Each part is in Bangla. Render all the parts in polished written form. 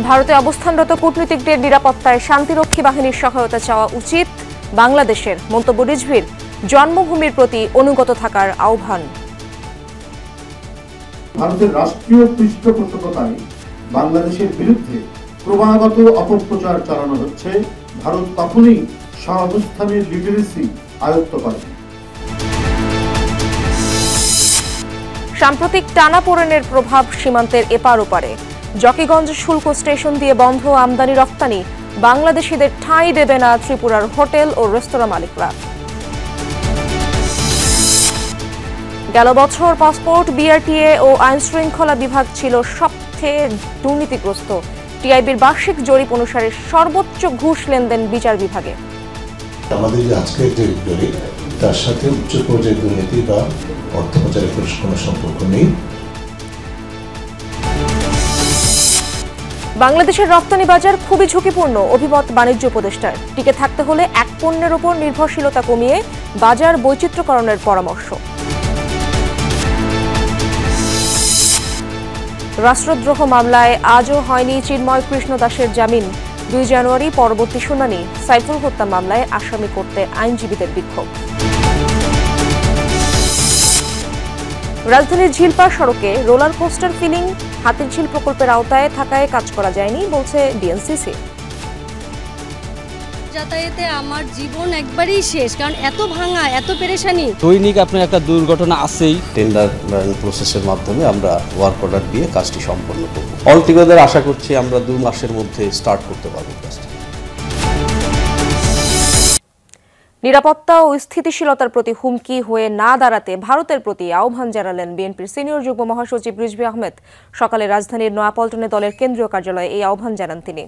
ভারতে অবস্থানরত কূটনীতিকদের নিরাপত্তায় শান্তিরক্ষী বাহিনীর সহায়তা চাওয়া উচিত বাংলাদেশের, মন্তব্য রিজভীর। জন্মভূমির প্রতি অনুগত থাকার আহ্বান। ভারতের রাষ্ট্রীয় পৃষ্ঠপোষকতায় বাংলাদেশের বিরুদ্ধে ক্রমাগত অপপ্রচার চালানো হচ্ছে। ভারত কখনোই সহাবস্থানের লিটারেসি আয়ত্ত করে। সাম্প্রতিক টানাপোড়েনের প্রভাব সীমান্তের এপার ওপারে। জকিগঞ্জ শুল্ক স্টেশন দিয়ে বন্ধ আমদানি রপ্তানি, বাংলাদেশিদের ঠাঁই দেবে না ত্রিপুরার হোটেল ও রেস্তোরাঁ মালিকরা। গেল বছর পাসপোর্ট, বিআরটিএ ও আইন শৃঙ্খলা বিভাগ ছিল সবচেয়ে দুর্নীতিগ্রস্ত। টিআইবির বার্ষিক জরিপ অনুসারে সর্বোচ্চ ঘুষ লেনদেন বিচার বিভাগে। আমাদের যে আজকের যে জরিপ, তার সাথে উচ্চ পর্যায়ের দুর্নীতি বা অর্থ পাচারের কোনো সম্পর্ক নেই। বাংলাদেশের রপ্তানি বাজার খুবই ঝুঁকিপূর্ণ, অভিমত বাণিজ্য উপদেষ্টার। টিকে থাকতে হলে এক পণ্যের উপর নির্ভরশীলতা কমিয়ে বাজার বৈচিত্র্যকরণের পরামর্শ। রাষ্ট্রদ্রোহ মামলায় আজও হয়নি চিন্ময় কৃষ্ণ দাসের জামিন। 2 জানুয়ারি পরবর্তী শুনানি। সাইফুল হত্যা মামলায় আসামি করতে আইনজীবীদের বিক্ষোভ। রাজধানীর ঝিলপাড় সড়কে রোলার কোস্টার ফিলিং হাতিরঝিল প্রকল্পের আওতায় থাকায় কাজ করা যায়নি বলছে ডিএনসিসি। যাতায়াতে আমার জীবন একবারই শেষ, কারণ এত ভাঙা, এত পেরেশানি। দৈনিক আপনার একটা দুর্ঘটনা আছেই। টেন্ডার প্রসেসের মাধ্যমে আমরা ওয়ার্ক অর্ডার দিয়ে কাজটি সম্পন্ন করব। অল টুগেদার আশা করছি আমরা 2 মাসের মধ্যে স্টার্ট করতে পারব কাজটি। নিরাপত্তা ও স্থিতিশীলতার প্রতি হুমকি হয়ে না দাঁড়াতে ভারতের প্রতি আহ্বান জানালেন বিএনপির সিনিয়র যুগ্ম মহাসচিব রিজভী আহমেদ। সকালে রাজধানীর নয়াপল্টনে দলের কেন্দ্রীয় কার্যালয়ে এই আহ্বান জানান তিনি।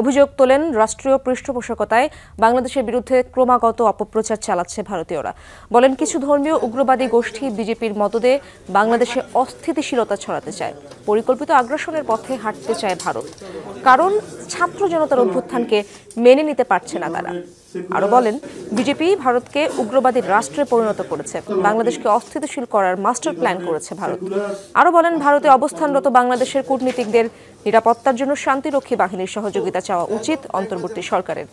অভিযোগ তোলেন, রাষ্ট্রীয় পৃষ্ঠপোষকতায় বাংলাদেশের বিরুদ্ধে ক্রমাগত অপপ্রচার চালাচ্ছে ভারতীয়রা। বলেন, কিছু ধর্মীয় উগ্রবাদী গোষ্ঠী বিজেপির মদদে বাংলাদেশে অস্থিতিশীলতা ছড়াতে চায়, পরিকল্পিত আগ্রাসনের পথে হাঁটতে চায় ভারত। কারণ ছাত্র জনতার অভ্যুত্থানকে মেনে নিতে পারছে না তারা। আরো বলেন, বিজেপি ভারতকে উগ্রবাদী রাষ্ট্রে পরিণত করেছে, বাংলাদেশকে অস্থিতিশীল করার মাস্টার প্ল্যান করেছে ভারত। আরো বলেন, ভারতে অবস্থানরত বাংলাদেশের কূটনীতিকদের নিরাপত্তার জন্য শান্তিরক্ষী বাহিনীর সহযোগিতা চাওয়া উচিত অন্তর্বর্তী সরকারের।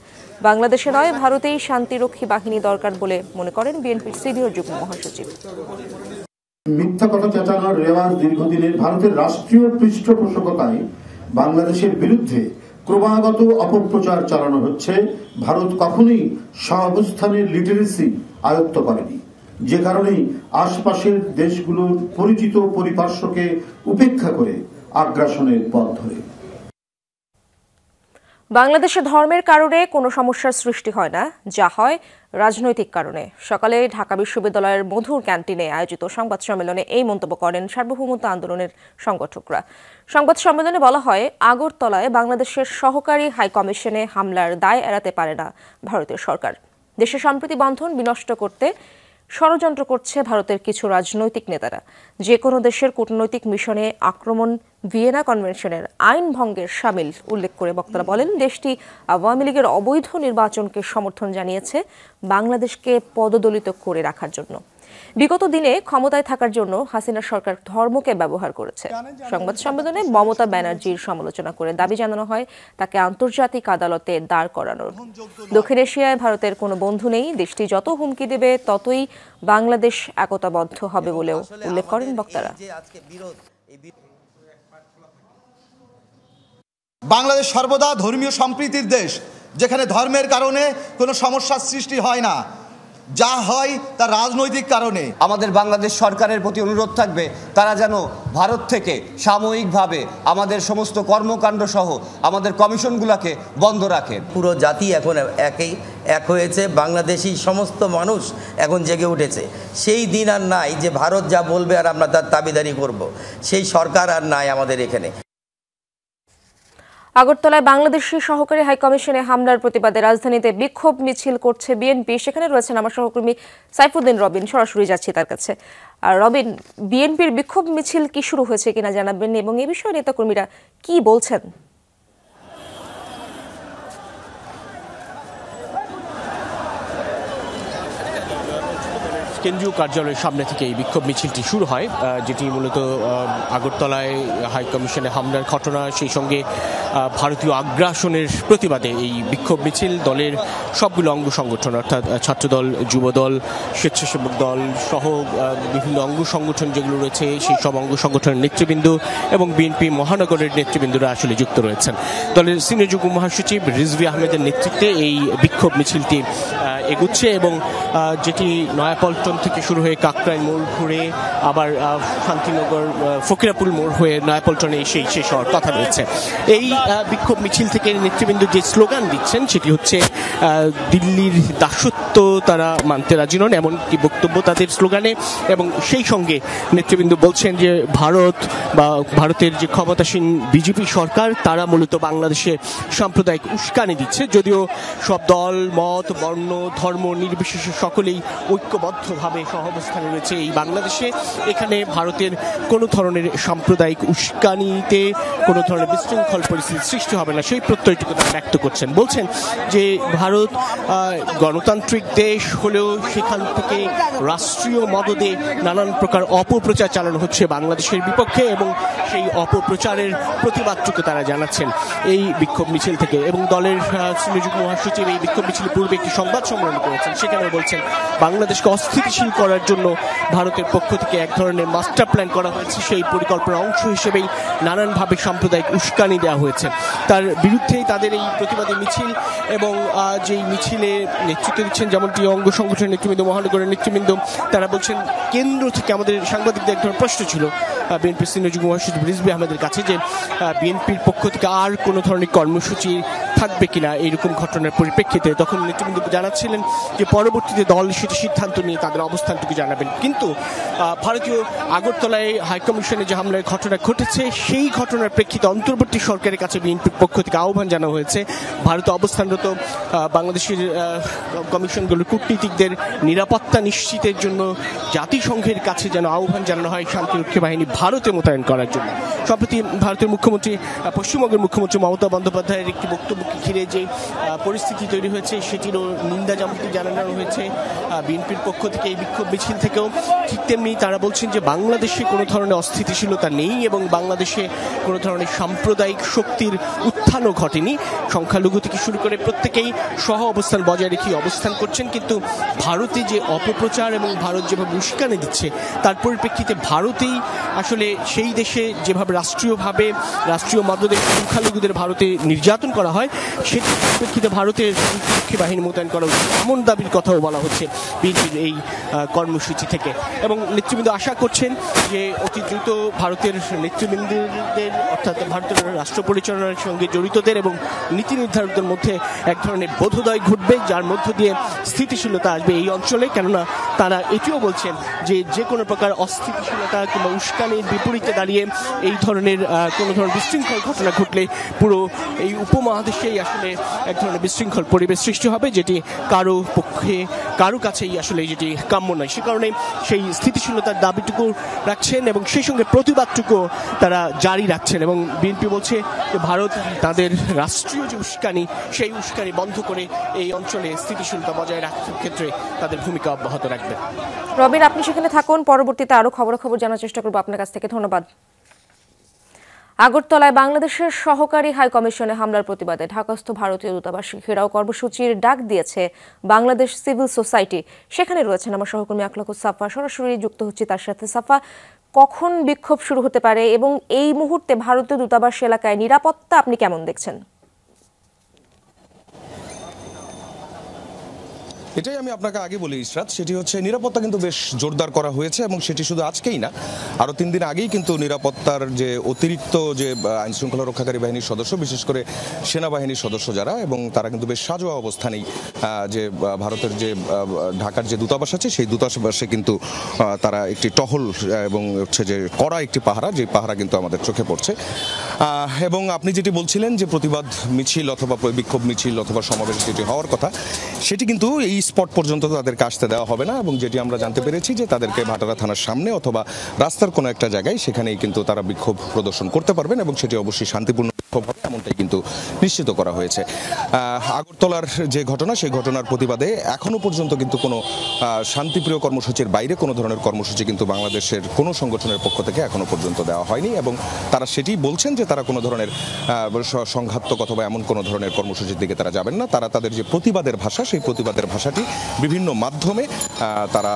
বাংলাদেশে নয়, ভারতেই শান্তিরক্ষী বাহিনী দরকার বলে মনে করেন বিএনপির সিনিয়র যুগ্ম মহাসচিব। মিথ্যা কথা চেঁচানোর রেওয়াজ দীর্ঘদিনের। ভারতের রাষ্ট্রীয় পৃষ্ঠপোষকতায় বাংলাদেশের বিরুদ্ধে ক্রমাগত অপপ্রচার চালানো হচ্ছে। ভারত কখনোই সহাবস্থানের লিটারেসি আয়ত্ত করেনি, যে কারণে আশপাশের দেশগুলোর পরিচিত পরিপার্শ্বকে উপেক্ষা করে আগ্রাসনের পথ ধরে। বাংলাদেশে ধর্মের কারণে কোনো সমস্যার সৃষ্টি হয় না, যা হয় রাজনৈতিক কারণে। সকালে ঢাকা বিশ্ববিদ্যালয়ের মধুর ক্যান্টিনে আয়োজিত সংবাদ সম্মেলনে এই মন্তব্য করেন সার্বভৌমত্ব আন্দোলনের সংগঠকরা। সংবাদ সম্মেলনে বলা হয়, আগরতলায় বাংলাদেশের সহকারী হাইকমিশনে হামলার দায় এড়াতে পারে না ভারতীয় সরকার। দেশে সম্প্রীতি বন্ধন বিনষ্ট করতে ষড়যন্ত্র করছে ভারতের কিছু রাজনৈতিক নেতারা। যে কোনো দেশের কূটনৈতিক মিশনে আক্রমণ ভিয়েনা কনভেনশনের আইন ভঙ্গের শামিল উল্লেখ করে বক্তারা বলেন, দেশটি আওয়ামী লীগের অবৈধ নির্বাচনকে সমর্থন জানিয়েছে বাংলাদেশকে পদদলিত করে রাখার জন্য। বিগত দিনে ক্ষমতায় থাকার জন্য হাসিনা সরকার ধর্মকে ব্যবহার করেছে। সংবাদ সম্মেলনে মমতা ব্যানার্জির সমালোচনা করে দাবি জানানো হয় তাকে আন্তর্জাতিক আদালতে দাঁড় করানোর। দক্ষিণ এশিয়ায় ভারতের কোনো বন্ধু নেই, দেশটি যত হুমকি দেবে ততই বাংলাদেশ একতাবদ্ধ হবে বলেও উল্লেখ করেন বক্তারা। বাংলাদেশ সর্বদা ধর্মীয় সম্প্রীতির দেশ, যেখানে ধর্মের কারণে কোনো সমস্যার সৃষ্টি হয় না, যা হয় তা রাজনৈতিক কারণে। আমাদের বাংলাদেশ সরকারের প্রতি অনুরোধ থাকবে, তারা যেন ভারত থেকে সাময়িকভাবে আমাদের সমস্ত কর্মকাণ্ড সহ আমাদের কমিশনগুলোকে বন্ধ রাখে। পুরো জাতি এখন এক হয়েছে, বাংলাদেশি সমস্ত মানুষ এখন জেগে উঠেছে। সেই দিন আর নাই যে ভারত যা বলবে আর আমরা তার দাবিদারি করব, সেই সরকার আর নাই আমাদের এখানে। আগরতলায় বাংলাদেশি সহকারী হাইকমিশনে হামলার প্রতিবাদে রাজধানীতে বিক্ষোভ মিছিল করছে বিএনপি। সেখানে রয়েছেন আমার সহকর্মী সাইফুদ্দিন রবিন, সরাসরি যাচ্ছি তার কাছে। আর রবিন, বিএনপির বিক্ষোভ মিছিল কি শুরু হয়েছে কিনা জানাবেন, এবং এই বিষয়ে নেতাকর্মীরা কি বলছেন? কেন্দ্রীয় কার্যালয়ের সামনে থেকে এই বিক্ষোভ মিছিলটি শুরু হয়, যেটি মূলত আগরতলায় হাইকমিশনে হামলার ঘটনা, সেই সঙ্গে ভারতীয় আগ্রাসনের প্রতিবাদে এই বিক্ষোভ মিছিল দলের সবগুলো অঙ্গ সংগঠন অর্থাৎ ছাত্রদল, যুবদল, স্বেচ্ছাসেবক দল সহ বিভিন্ন অঙ্গ সংগঠন যেগুলো রয়েছে সেই সব অঙ্গ সংগঠনের নেতৃবৃন্দ এবং বিএনপি মহানগরের নেতৃবৃন্দরা আসলে যুক্ত রয়েছেন। দলের সিনিয়র যুগ্ম মহাসচিব রিজভী আহমেদের নেতৃত্বে এই বিক্ষোভ মিছিলটি এগুচ্ছে এবং যেটি নয়াপল্টন থেকে শুরু হয়ে কাকরাইল মোড় ঘুরে আবার শান্তিনগর ফকিরাপুর মোড় হয়ে নয়াপল্টনে এসে শেষ হওয়ার কথা রয়েছে। এই বিক্ষোভ মিছিল থেকে নেতৃবৃন্দ যে স্লোগান দিচ্ছেন সেটি হচ্ছে দিল্লির দাসত্ব তারা মানতে রাজি নন, এমন কি বক্তব্য তাদের স্লোগানে। এবং সেই সঙ্গে নেতৃবৃন্দ বলছেন যে ভারত বা ভারতের যে ক্ষমতাসীন বিজেপি সরকার তারা মূলত বাংলাদেশে সাম্প্রদায়িক উস্কানি দিচ্ছে, যদিও সব দল, মত, বর্ণ, ধর্ম নির্বিশেষে সকলেই ঐক্যবদ্ধভাবে সহাবস্থানে রয়েছে এই বাংলাদেশে। এখানে ভারতের কোনো ধরনের সাম্প্রদায়িক উস্কানিতে কোনো ধরনের বিশৃঙ্খল পরিস্থিতি সৃষ্টি হবে না, সেই প্রত্যয়টুকু তারা ব্যক্ত করছেন। বলছেন যে ভারত গণতান্ত্রিক দেশ হলেও সেখান থেকে রাষ্ট্রীয় মদদে নানান প্রকার অপপ্রচার চালানো হচ্ছে বাংলাদেশের বিপক্ষে এবং সেই অপপ্রচারের প্রতিবাদটুকু তারা জানাচ্ছেন এই বিক্ষোভ মিছিল থেকে। এবং দলের সিনিয়র যুগ্ম মহাসচিব এই বিক্ষোভ মিছিলের পূর্বে একটি সংবাদ সম্মেলন করেছেন, সেখানে বলছেন বাংলাদেশকে অস্থিতিশীল করার জন্য ভারতের পক্ষ থেকে এক ধরনের মাস্টার প্ল্যান করা হয়েছে, সেই পরিকল্পনার অংশ হিসেবেই নানানভাবে সাম্প্রদায়িক উস্কানি দেওয়া হয়েছে। তার বিরুদ্ধেই তাদের এই প্রতিবাদী মিছিল এবং যেই মিছিলে নেতৃত্ব দিচ্ছেন যেমনটি অঙ্গ সংগঠনের নেতৃবৃন্দ, মহানগরের নেতৃবৃন্দ, তারা বলছেন কেন্দ্র থেকে আমাদের সাংবাদিকদের এক ধরনের প্রশ্ন ছিল বিএনপির সিনিয়র যুগ্ম মহাসচিব রিজভী আহমেদের কাছে যে বিএনপির পক্ষ থেকে আর কোনো ধরনের কর্মসূচি থাকবে কিনা এইরকম ঘটনার পরিপ্রেক্ষিতে। তখন নেতৃবৃন্দ জানাচ্ছিলেন যে পরবর্তীতে দল সেটি সিদ্ধান্ত নিয়ে তাদের অবস্থানটুকু জানাবেন। কিন্তু ভারতীয় আগরতলায় হাইকমিশনে যে হামলার ঘটনা ঘটেছে সেই ঘটনার প্রেক্ষিতে অন্তর্বর্তী সরকারের কাছে বিএনপির পক্ষ থেকে আহ্বান জানানো হয়েছে ভারতে অবস্থানরত বাংলাদেশের কমিশনগুলোর কূটনীতিকদের নিরাপত্তা নিশ্চিতের জন্য জাতিসংঘের কাছে যেন আহ্বান জানানো হয় শান্তিরক্ষী বাহিনী ভারতে মোতায়েন করার জন্য। সম্প্রতি ভারতের মুখ্যমন্ত্রী, পশ্চিমবঙ্গের মুখ্যমন্ত্রী মমতা বন্দ্যোপাধ্যায়ের একটি বক্তব্যকে ঘিরে যে পরিস্থিতি তৈরি হয়েছে সেটিরও নিন্দা যেমনটি জানানো হয়েছে বিএনপির পক্ষ থেকে এই বিক্ষোভ মিছিল থেকেও, ঠিক তেমনি তারা বলছেন যে বাংলাদেশে কোনো ধরনের অস্থিতিশীলতা নেই এবং বাংলাদেশে কোনো ধরনের সাম্প্রদায়িক শক্তির উত্থানও ঘটেনি। সংখ্যালঘু থেকে শুরু করে প্রত্যেকেই সহ অবস্থান বজায় রেখে অবস্থান করছেন। কিন্তু ভারতে যে অপপ্রচার এবং ভারত যেভাবে উস্কানি দিচ্ছে তার পরিপ্রেক্ষিতে ভারতেই আসলে সেই দেশে যেভাবে রাষ্ট্রীয় মদদে সংখ্যালঘুদের ভারতে নির্যাতন করা হয় সেটির পরিপ্রেক্ষিতে ভারতের শান্তিরক্ষী বাহিনী মোতায়েন করা উচিত এমন দাবির কথাও বলা হচ্ছে বিএনপির এই কর্মসূচি থেকে। এবং নেতৃবৃন্দ আশা করছেন যে অতি দ্রুত ভারতের নেতৃবৃন্দদের অর্থাৎ ভারতের রাষ্ট্র পরিচালনার সঙ্গে জড়িতদের এবং নীতি নির্ধারকদের মধ্যে এক ধরনের বোধোদয় ঘটবে, যার মধ্য দিয়ে স্থিতিশীলতা আসবে এই অঞ্চলে। কেননা তারা এটিও বলছেন যে কোনো প্রকার অস্থিতিশীলতা কিংবা উস্কানির বিপরীতে দাঁড়িয়ে এই ধরনের কোনো ধরনের বিশৃঙ্খল ঘটনা ঘটলে পুরো এই উপমহাদেশেই আসলে এক ধরনের বিশৃঙ্খল পরিবেশ সৃষ্টি হবে, যেটি কারো কাছেই আসলে যেটি কাম্য নয়। সে কারণে সেই স্থিতিশীলতার দাবিটুকু রাখছেন এবং সেই সঙ্গে প্রতিবাদটুকু তারা জারি রাখছেন। এবং বিএনপি বলছে যে ভারত তাদের রাষ্ট্রীয় যে উস্কানি সেই উস্কানি বন্ধ করে এই অঞ্চলে স্থিতিশীলতা বজায় রাখার ক্ষেত্রে তাদের ভূমিকা অব্যাহত রাখবে। রবিন, আপনি সেখানে থাকুন, পরবর্তীতে আরো খবরাখবর জানার চেষ্টা করবো আপনার কাছ থেকে। ধন্যবাদ। আগরতলায় বাংলাদেশের সহকারী হাই কমিশনে হামলার প্রতিবাদে ঢাকাস্থ ভারতীয় দূতাবাস ঘেরাও কর্মসূচির ডাক দিয়েছে বাংলাদেশ সিভিল সোসাইটি। সেখানে রয়েছেন আমার সহকর্মী আকলাক সাফা, সরাসরি যুক্ত হচ্ছে তার সাথে। সাফা, কখন বিক্ষোভ শুরু হতে পারে এবং এই মুহূর্তে ভারতীয় দূতাবাস এলাকায় নিরাপত্তা আপনি কেমন দেখছেন? এটাই আমি আপনাকে আগে বলি ইশরাত, সেটি হচ্ছে নিরাপত্তা কিন্তু বেশ জোরদার করা হয়েছে এবং সেটি শুধু আজকেই না, আরও 3 দিন আগেই কিন্তু নিরাপত্তার যে অতিরিক্ত যে আইন শৃঙ্খলা রক্ষাকারী বাহিনীর সদস্য, বিশেষ করে সেনাবাহিনীর সদস্য যারা, এবং তারা কিন্তু বেশ সাজোয়া অবস্থানেই যে ভারতের যে ঢাকার যে দূতাবাস আছে সেই দূতাবাসে কিন্তু তারা একটি টহল এবং হচ্ছে যে কড়া একটি পাহারা, যে পাহারা কিন্তু আমাদের চোখে পড়ছে। এবং আপনি যেটি বলছিলেন যে প্রতিবাদ মিছিল অথবা বিক্ষোভ মিছিল অথবা সমাবেশ যেটি হওয়ার কথা, সেটি কিন্তু এই স্পট পর্যন্ত তাদেরকে আসতে দেওয়া হবে না। এবং যেটি আমরা জানতে পেরেছি যে তাদেরকে ভাটারা থানার সামনে অথবা রাস্তার কোনো একটা জায়গায় সেখানেই কিন্তু তারা বিক্ষোভ প্রদর্শন করতে পারবেন এবং সেটি অবশ্যই শান্তিপূর্ণ সক্ষম হবে, এমনটাই কিন্তু নিশ্চিত করা হয়েছে। আগরতলার যে ঘটনা, সেই ঘটনার প্রতিবাদে এখনো পর্যন্ত কিন্তু কোনো শান্তিপ্রিয় কর্মসূচির বাইরে কোনো ধরনের কর্মসূচি কিন্তু বাংলাদেশের কোনো সংগঠনের পক্ষ থেকে এখনো পর্যন্ত দেওয়া হয়নি, এবং তারা সেটি বলছেন যে তারা কোনো ধরনের সংঘাতক অথবা এমন কোনো ধরনের কর্মসূচির দিকে তারা যাবেন না। তারা তাদের যে প্রতিবাদের ভাষা, সেই প্রতিবাদের ভাষাটি বিভিন্ন মাধ্যমে তারা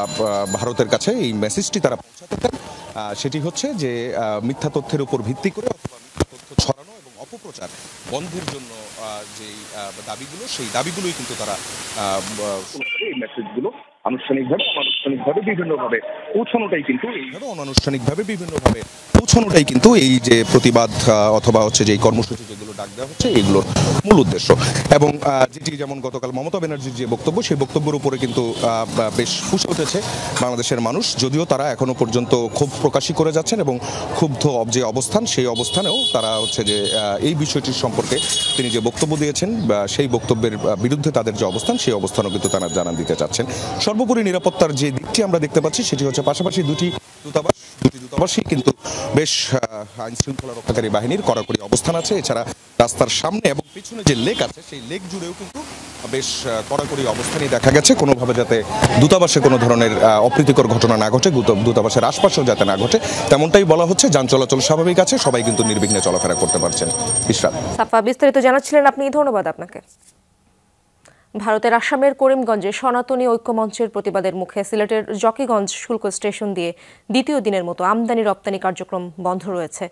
ভারতের কাছে এই মেসেজটি তারা পৌঁছাতে চান। সেটি হচ্ছে যে মিথ্যা তথ্যের উপর ভিত্তি করে অথবা মিথ্যা তথ্য ছড়ানো এবং অপপ্রচার বন্ধের জন্য যেই দাবিগুলো, সেই দাবিগুলোই কিন্তু তারা এই মেসেজগুলো আনুষ্ঠানিকভাবে বিভিন্নভাবে পৌঁছানোটাই কিন্তু এইভাবে অনানুষ্ঠানিকভাবে বিভিন্নভাবে পৌঁছানোটাই কিন্তু এই যে প্রতিবাদ অথবা হচ্ছে যে কর্মসূচি যেগুলো ডাক দেওয়া হচ্ছে এগুলোর মূল উদ্দেশ্য। এবং যেটি যেমন গতকাল মমতা ব্যানার্জির যে বক্তব্য, সেই বক্তব্যের উপরে কিন্তু বেশ ফুসে উঠেছে বাংলাদেশের মানুষ, যদিও তারা এখনো পর্যন্ত ক্ষোভ প্রকাশই করে যাচ্ছেন এবং ক্ষুব্ধ যে অবস্থান, সেই অবস্থানেও তারা হচ্ছে যে এই বিষয়টির সম্পর্কে তিনি যে বক্তব্য দিয়েছেন সেই বক্তব্যের বিরুদ্ধে তাদের যে অবস্থান, সেই অবস্থানও কিন্তু তারা জানান দিতে চাচ্ছেন। সর্বোপরি নিরাপত্তার যে দিকটি আমরা দেখতে পাচ্ছি সেটি হচ্ছে পাশাপাশি দুটি দূতাবাসই কিন্তু বেশ আইন শৃঙ্খলা রক্ষাকারী বাহিনীর কড়াকড়ি অবস্থান আছে। এছাড়া রাস্তার সামনে এবং পিছনে যে লেক আছে, সেই লেক জুড়েও কিন্তু বেশ কড়াকড়ি অবস্থানই দেখা গেছে, কোনোভাবে যাতে দূতাবাসে কোনো ধরনের অপ্রীতিকর ঘটনা না ঘটে, দূতাবাসের আশপাশেও যাতে না ঘটে, তেমনটাই বলা হচ্ছে। যান চলাচল স্বাভাবিক আছে, সবাই কিন্তু নির্বিঘ্নে চলাফেরা করতে পারছেন। ইশরাত, সাফা বিস্তারিত জানাচ্ছিলেন আপনি, ধন্যবাদ আপনাকে। ভারতের আসামের করিমগঞ্জে সনাতনী ঐক্যমঞ্চের প্রতিবাদের মুখে সিলেটের জকিগঞ্জ শুল্ক স্টেশন দিয়ে দ্বিতীয় দিনের মতো আমদানি রপ্তানি কার্যক্রম বন্ধ রয়েছে।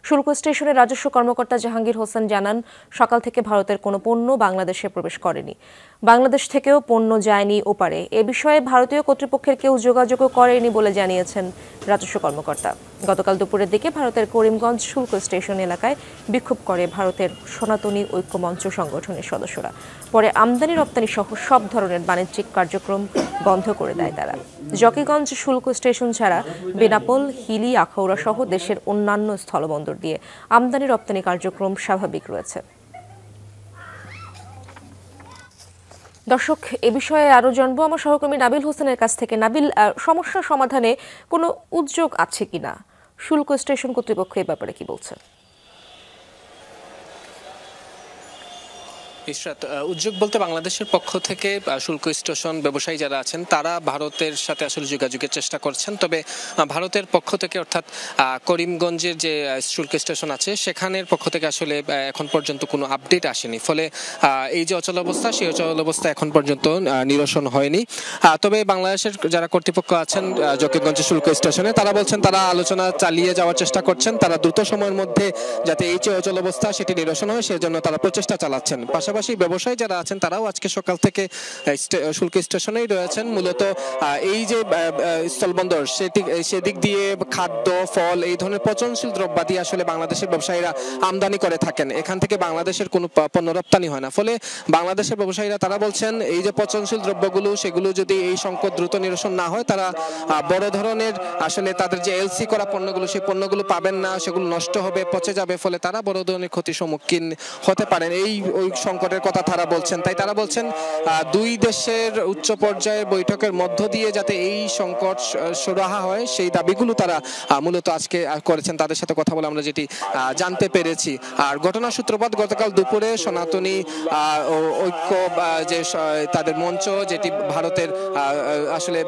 শুল্ক স্টেশনের রাজস্ব কর্মকর্তা জাহাঙ্গীর হোসেন জানান, সকাল থেকে ভারতের কোনো পণ্য বাংলাদেশে প্রবেশ করেনি, বাংলাদেশ থেকেও পণ্য যায়নি ওপারে। এ বিষয়ে ভারতীয় কর্তৃপক্ষের কেউ যোগাযোগও করেনি বলে জানিয়েছেন রাজস্ব কর্মকর্তা। গতকাল দুপুরের দিকে ভারতের করিমগঞ্জ শুল্ক স্টেশন এলাকায় বিক্ষোভ করে ভারতের সনাতনী ঐক্যমঞ্চ সংগঠনের সদস্যরা। পরে আমদানি রপ্তানি সহ সব ধরনের বাণিজ্যিক কার্যক্রম বন্ধ করে দেয় তারা। জকিগঞ্জ শুল্ক স্টেশন ছাড়া বেনাপোল, হিলি, আখাউড়া সহ দেশের অন্যান্য স্থলবন্দর দিয়ে আমদানি রপ্তানি কার্যক্রম স্বাভাবিক রয়েছে। দর্শক, এ বিষয়ে আরো জানবো আমার সহকর্মী নাবিল হোসেনের কাছ থেকে। নাবিল, সমস্যা সমাধানে কোনো উদ্যোগ আছে কিনা? শুল্ক স্টেশন কর্তৃপক্ষ এ ব্যাপারে কি বলছে? ইশরাত, উদ্যোগ বলতে বাংলাদেশের পক্ষ থেকে শুল্ক স্টেশন ব্যবসায়ী যারা আছেন তারা ভারতের সাথে আসলে যোগাযোগের চেষ্টা করছেন, তবে ভারতের পক্ষ থেকে অর্থাৎ করিমগঞ্জের যে শুল্ক স্টেশন আছে সেখানের পক্ষ থেকে আসলে এখন পর্যন্ত কোনো আপডেট আসেনি। ফলে এই যে অচলাবস্থা, সেই অচলাবস্থা এখন পর্যন্ত নিরসন হয়নি। তবে বাংলাদেশের যারা কর্তৃপক্ষ আছেন জকিগঞ্জের শুল্ক স্টেশনে, তারা বলছেন তারা আলোচনা চালিয়ে যাওয়ার চেষ্টা করছেন, তারা দ্রুত সময়ের মধ্যে যাতে এই যে অচলাবস্থা সেটি নিরসন হয় সেজন্য তারা প্রচেষ্টা চালাচ্ছেন। পাশাপাশি ব্যবসায়ী যারা আছেন তারাও আজকে সকাল থেকে শুল্ক স্টেশনেই রয়েছেন। মূলত এই যে স্থলবন্দর সেদিক দিয়ে খাদ্য, ফল, এই ধরনের পচনশীল দ্রব্যাদি আসলে বাংলাদেশের ব্যবসায়ীরা আমদানি করে থাকেন, এখান থেকে বাংলাদেশের কোনো পণ্য রপ্তানি হয় না। ফলে বাংলাদেশের ব্যবসায়ীরা তারা বলছেন এই যে পচনশীল দ্রব্যগুলো, সেগুলো যদি এই সংকট দ্রুত নিরসন না হয়, তারা বড় ধরনের আসলে তাদের যে এলসি করা পণ্যগুলো, সেই পণ্যগুলো পাবেন না, সেগুলো নষ্ট হবে, পচে যাবে, ফলে তারা বড় ধরনের ক্ষতির সম্মুখীন হতে পারেন। ওই সংকটের কথা তারা বলছেন। তাই তারা বলছেন দুই দেশের উচ্চ পর্যায়ের বৈঠকের মধ্য দিয়ে যাতে এই সংকট সুরাহা হয়, সেই দাবিগুলো তারা মূলত আজকে করেছেন। তাদের সাথে কথা বলে আমরা যেটি জানতে পেরেছি। আর ঘটনার সূত্রপাত গতকাল দুপুরে সনাতনী ঐক্য যে তাদের মঞ্চ, যেটি ভারতের আসলে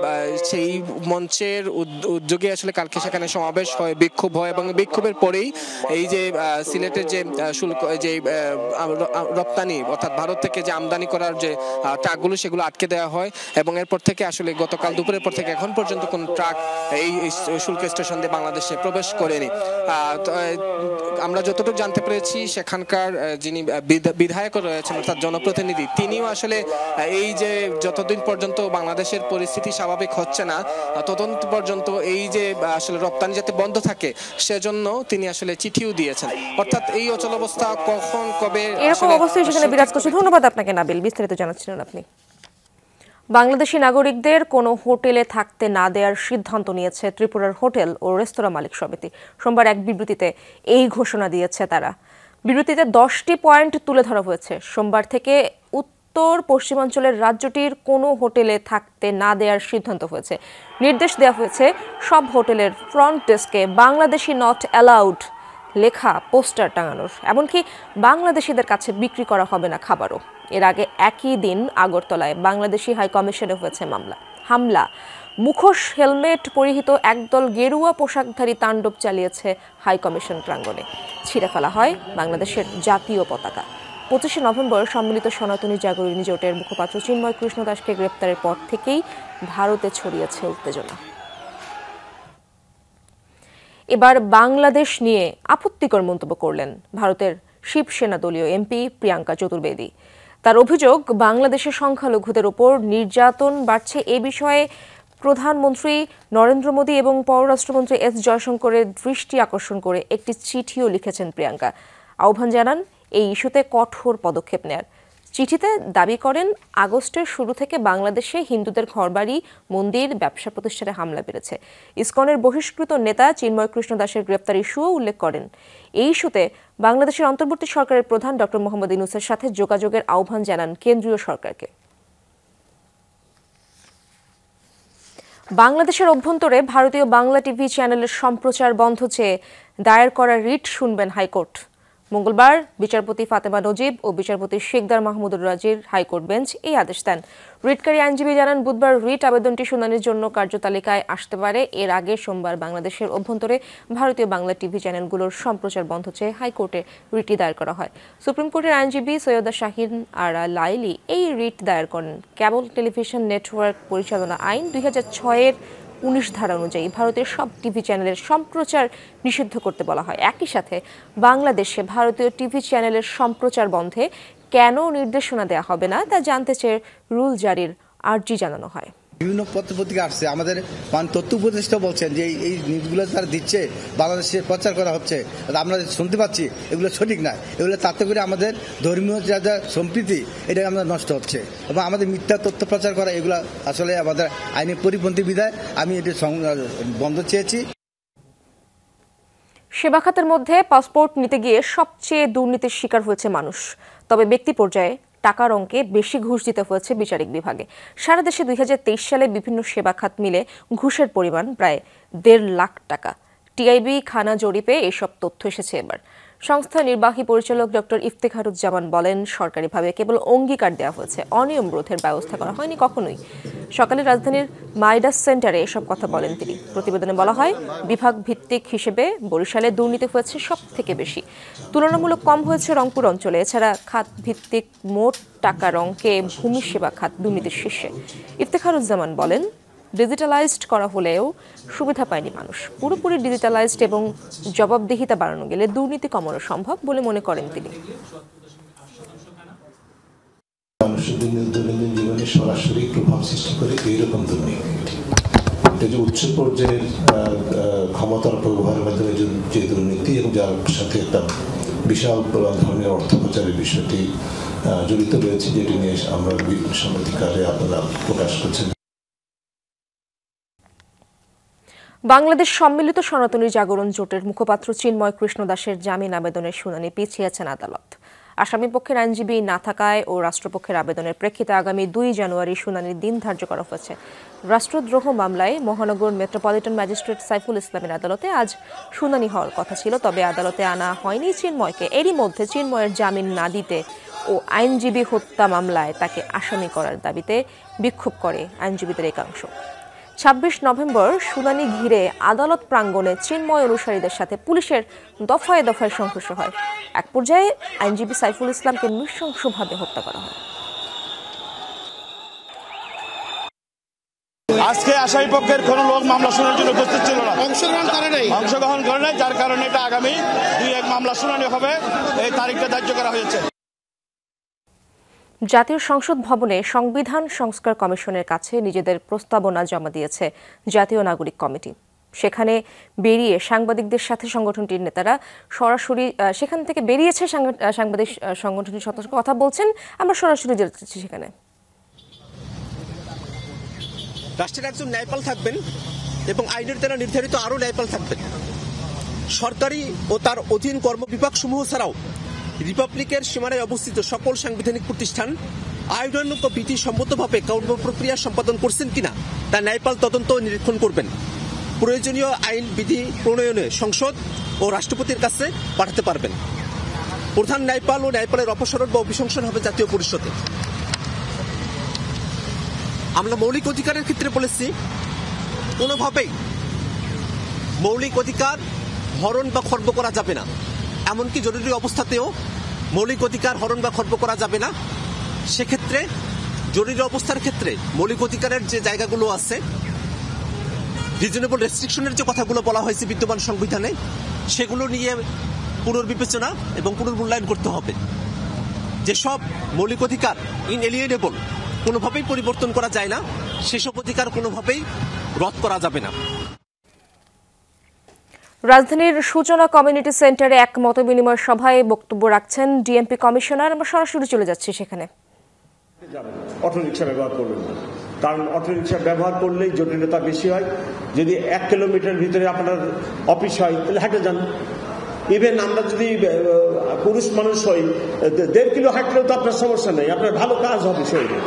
সেই মঞ্চের উদ্যোগে আসলে কালকে সেখানে সমাবেশ হয়, বিক্ষোভ হয়, এবং বিক্ষোভের পরেই এই যে সিলেটের যে শুল্ক যে রপ্তানি অর্থাৎ ভারত থেকে যে আমদানি করার যে ট্রাকগুলো সেগুলো আটকে দেওয়া হয়, এবং এরপর থেকে আসলে গতকাল দুপুরের পর থেকে এখন পর্যন্ত কোনো ট্রাক এই শুল্ক স্টেশন দিয়ে বাংলাদেশে প্রবেশ করেনি। আমরা যতটুকু জানতে পেরেছি সেখানকার যিনি বিধায়ক রয়েছেন অর্থাৎ জনপ্রতিনিধি, তিনিও আসলে এই যে যতদিন পর্যন্ত বাংলাদেশের পরিস্থিতি স্বাভাবিক হচ্ছে না ততদিন পর্যন্ত এই যে আসলে রপ্তানি যাতে বন্ধ থাকে সেজন্য তিনি আসলে চিঠিও দিয়েছেন। অর্থাৎ এই অচলাবস্থা কখন কবে এরকম অবস্থায় সেখানে বিরাজ করছে। ধন্যবাদ আপনাকে নাবিল, বিস্তারিত জানাচ্ছিলেন আপনি। বাংলাদেশি নাগরিকদের কোনো হোটেলে থাকতে না দেওয়ার সিদ্ধান্ত নিয়েছে ত্রিপুরার হোটেল ও রেস্তোরাঁ মালিক সমিতি। সোমবার এক বিবৃতিতে এই ঘোষণা দিয়েছে তারা। বিবৃতিতে 10টি পয়েন্ট তুলে ধরা হয়েছে। সোমবার থেকে উত্তর পশ্চিমাঞ্চলের রাজ্যটির কোনো হোটেলে থাকতে না দেওয়ার সিদ্ধান্ত হয়েছে। নির্দেশ দেওয়া হয়েছে সব হোটেলের ফ্রন্ট ডেস্কে বাংলাদেশি নট অ্যালাউড লেখা পোস্টার টাঙানোর, এমনকি বাংলাদেশিদের কাছে বিক্রি করা হবে না খাবারও। এর আগে একই দিন আগরতলায় বাংলাদেশি হাই কমিশনে হয়েছে হামলা। মুখোশ হেলমেট পরিহিত একদল গেরুয়া পোশাকধারী তাণ্ডব চালিয়েছে হাই কমিশন প্রাঙ্গণে। ছিঁড়ে ফেলা হয় বাংলাদেশের জাতীয় পতাকা। 25 নভেম্বর সম্মিলিত সনাতনী জাগরণী জোটের মুখপাত্র চিন্ময় কৃষ্ণ দাসকে গ্রেপ্তারের পর থেকেই ভারতে ছড়িয়েছে উত্তেজনা। এবার বাংলাদেশ নিয়ে আপত্তিকর মন্তব্য করলেন ভারতের শিবসেনা দলীয় এমপি প্রিয়াঙ্কা চতুর্বেদী। তার অভিযোগ, বাংলাদেশের সংখ্যালঘুদের ওপর নির্যাতন বাড়ছে। এ বিষয়ে প্রধানমন্ত্রী নরেন্দ্র মোদী এবং পররাষ্ট্রমন্ত্রী এস জয়শঙ্করের দৃষ্টি আকর্ষণ করে একটি চিঠিও লিখেছেন প্রিয়াঙ্কা। আহ্বান জানান এই ইস্যুতে কঠোর পদক্ষেপ নেয়ার। চিঠিতে দাবি করেন, আগস্টের শুরু থেকে বাংলাদেশে হিন্দুদের ঘরবাড়ি, মন্দির, ব্যবসা প্রতিষ্ঠানে হামলা বেড়েছে। ইসকনের বহিষ্কৃত নেতা চিন্ময় কৃষ্ণ দাসের গ্রেপ্তার ইস্যুও উল্লেখ করেন। এই ইস্যুতে বাংলাদেশের অন্তর্বর্তী সরকারের প্রধান ডক্টর মোহাম্মদ ইউনূসের সাথে যোগাযোগের আহ্বান জানান কেন্দ্রীয় সরকারকে। বাংলাদেশের অভ্যন্তরে ভারতীয় বাংলা টিভি চ্যানেলের সম্প্রচার বন্ধ চেয়ে দায়ের করা রিট শুনবেন হাইকোর্ট। মঙ্গলবার বিচারপতি ফাতেমা নজিব ও বিচারপতি শেখদার মাহমুদুর রাজির হাইকোর্ট বেঞ্চ এই আদেশ দেন। রিটকারী আইনজীবী জানান, বুধবার রিট আবেদনটি শুনানির জন্য কার্যতালিকায় আসতে পারে। এর আগে সোমবার বাংলাদেশের অভ্যন্তরে ভারতীয় বাংলা টিভি চ্যানেলগুলোর সম্প্রচার বন্ধ চেয়ে হাইকোর্টে রিটটি দায়ের করা হয়। সুপ্রিম কোর্টের আইনজীবী সৈয়দা শাহিন আরা লাইলি এই রিট দায়ের করেন। কেবল টেলিভিশন নেটওয়ার্ক পরিচালনা আইন 2006-এর 19 ধারা অনুযায়ী ভারতের সব টিভি চ্যানেলের সম্প্রচার নিষিদ্ধ করতে বলা হয়। একই সাথে বাংলাদেশে ভারতীয় টিভি চ্যানেলের সম্প্রচার বন্ধে কেন নির্দেশনা দেওয়া হবে না তা জানতে চেয়ে রুল জারির আর্জি জানানো হয়। বিভিন্ন পত্রিকা আসছে, আমাদের তথ্য উপদেষ্টা বলছেন যে এই নিউজগুলো তারা দিচ্ছে, বাংলাদেশে প্রচার করা হচ্ছে, আমরা শুনতে পাচ্ছি এগুলো সঠিক না। এগুলো তাতে করে আমাদের ধর্মীয় যা সম্প্রীতি এটা আমাদের নষ্ট হচ্ছে এবং আমাদের মিথ্যা তথ্য প্রচার করা এগুলো আসলে আমাদের আইনের পরিপন্থী বিধায় আমি এটি বন্ধ চেয়েছি। সেবা খাতের মধ্যে পাসপোর্ট নিতে গিয়ে সবচেয়ে দুর্নীতির শিকার হয়েছে মানুষ। তবে ব্যক্তি পর্যায়ে টাকার অঙ্কে বেশি ঘুষ দিতে হয়েছে বিচারিক বিভাগে। সারা দেশে 2023 সালে বিভিন্ন সেবা খাত মিলে ঘুষের পরিমাণ প্রায় 1.5 লাখ টাকা। টিআইবি খানা জরিপে এসব তথ্য এসেছে এবার। সংস্থার নির্বাহী পরিচালক ডক্টর ইফতেখারুজ্জামান বলেন, সরকারিভাবে কেবল অঙ্গীকার দেওয়া হয়েছে, অনিয়ম রোধের ব্যবস্থা করা হয়নি কখনোই। সকালে রাজধানীর মাইডাস সেন্টারে এসব কথা বলেন তিনি। প্রতিবেদনে বলা হয়, বিভাগ ভিত্তিক হিসেবে বরিশালে দুর্নীতি হয়েছে সব থেকে বেশি, তুলনামূলক কম হয়েছে রংপুর অঞ্চলে। এছাড়া খাত ভিত্তিক মোট টাকার অঙ্কে ভূমি সেবা খাত দুর্নীতির শীর্ষে। ইফতেখারুজ্জামান বলেন, ডিজিটালাইজড করা হলেও সুবিধা পায়নি মানুষ। পুরোপুরি ডিজিটালাইজড এবং জবাবদিহিতা বাড়ানো গেলে দুর্নীতি কমানো সম্ভব বলে মনে করেন তিনি। মানুষের দৈনন্দিন জীবনে সরাসরি প্রভাব সৃষ্টি করে এইরকম দুর্নীতি। এটা যে উচ্চ পর্যায়ের ক্ষমতার অপব্যবহারের মাধ্যমে যে দুর্নীতি এবং যার সাথে একটা বিশাল ধরনের অর্থ পাচারের বিষয়টি জড়িত রয়েছে, যেটি নিয়ে আমরা সাংবাদিককারে আপনারা প্রকাশ করছেন। বাংলাদেশ সম্মিলিত সনাতনী জাগরণ জোটের মুখপাত্র চিন্ময় কৃষ্ণ দাসের জামিন আবেদনের শুনানি পিছিয়েছেন আদালত। আসামি পক্ষের আইনজীবী না থাকায় ও রাষ্ট্রপক্ষের আবেদনের প্রেক্ষিতে আগামী 2 জানুয়ারি শুনানির দিন ধার্য করা হয়েছে। রাষ্ট্রদ্রোহ মামলায় মহানগর মেট্রোপলিটন ম্যাজিস্ট্রেট সাইফুল ইসলামের আদালতে আজ শুনানি হওয়ার কথা ছিল, তবে আদালতে আনা হয়নি চিন্ময়কে। এরই মধ্যে চিন্ময়ের জামিন না দিতে ও আইনজীবী হত্যা মামলায় তাকে আসামি করার দাবিতে বিক্ষোভ করে আইনজীবীদের একাংশ। 26 নভেম্বর শুনানি ঘিরে আদালত প্রাঙ্গণে চিন্ময় অনুসারীদের সাথে পুলিশের দফায় দফায় সংঘর্ষ হয়। এক পর্যায়ে আইনজীবী সাইফুল ইসলামকে নৃশংসভাবে হত্যা করা হয়। আজকে আসামি পক্ষের কোন লোক মামলা শোনার জন্য উপস্থিত ছিল না, অংশগ্রহণ করে নাই, যার কারণে এটা আগামী 2-1 মামলা শুনানি হবে, এই তারিখটা ধার্য করা হয়েছে। জাতীয় সংসদ ভবনে সংবিধান সংস্কার কমিশনের কাছে নিজেদের প্রস্তাবনা জমা দিয়েছে জাতীয় নাগরিক কমিটি। সেখানে বেরিয়ে সাংবাদিকদের সাথে সংগঠনটির নেতারা সরাসরি সেখান থেকে বেরিয়েছে সাংবাদিক সংগঠনটির সদস্য কথা বলছেন। আমরা সরাসরি যাচ্ছি সেখানে। রাষ্ট্রের একজন ন্যায়পাল থাকবেন এবং আইনের দ্বারা নির্ধারিত আরও ন্যায়পাল থাকবেন। সরকারি ও তার অধীন কর্মবিভাগ সমূহ ছাড়াও রিপাবলিকের সীমানায় অবস্থিত সকল সাংবিধানিক প্রতিষ্ঠান আইন ও বিধি সম্মতভাবে কর্মপ্রক্রিয়া সম্পাদন করছেন কিনা তা ন্যায়পাল তদন্ত নিরীক্ষণ করবেন। প্রয়োজনীয় আইন বিধি প্রণয়নে সংসদ ও রাষ্ট্রপতির কাছে পাঠাতে পারবেন। প্রধান ন্যায়পাল ও ন্যায়পালের অপসারণ বা অভিশংসন হবে জাতীয় পরিষদে। আমরা মৌলিক অধিকারের ক্ষেত্রে বলেছি কোনোভাবেই মৌলিক অধিকার হরণ বা খর্ব করা যাবে না, এমনকি জরুরি অবস্থাতেও মৌলিক অধিকার হরণ বা খর্ব করা যাবে না। সেক্ষেত্রে জরুরি অবস্থার ক্ষেত্রে মৌলিক অধিকারের যে জায়গাগুলো আছে, রিজনেবল রেস্ট্রিকশনের যে কথাগুলো বলা হয়েছে বিদ্যমান সংবিধানে, সেগুলো নিয়ে পুনর্বিবেচনা এবং পুনর্মূল্যায়ন করতে হবে। যেসব মৌলিক অধিকার ইনএলিয়েনেবল, কোনোভাবেই পরিবর্তন করা যায় না, সেসব অধিকার কোনোভাবেই রদ করা যাবে না। রাজধানীর সূচনা কমিউনিটি সেন্টারে এক মতবিনিময় সভায় বক্তব্য রাখছেন ডিএমপি কমিশনার। আমরা সরাসরি চলে যাচ্ছি সেখানে। অটোরিকশা ব্যবহার করবেন না, কারণ অটোরিকশা ব্যবহার করলেই জটিলতা বেশি হয়। যদি 1 কিলোমিটার ভিতরে আপনার অফিস হয় তাহলে হেঁটে যান। ইভেন আমরা যদি পুরুষ মানুষ হই 1.5 কিলো হাঁটলেও তো আপনার সমস্যা নেই, আপনার ভালো কাজ হবে শরীরে।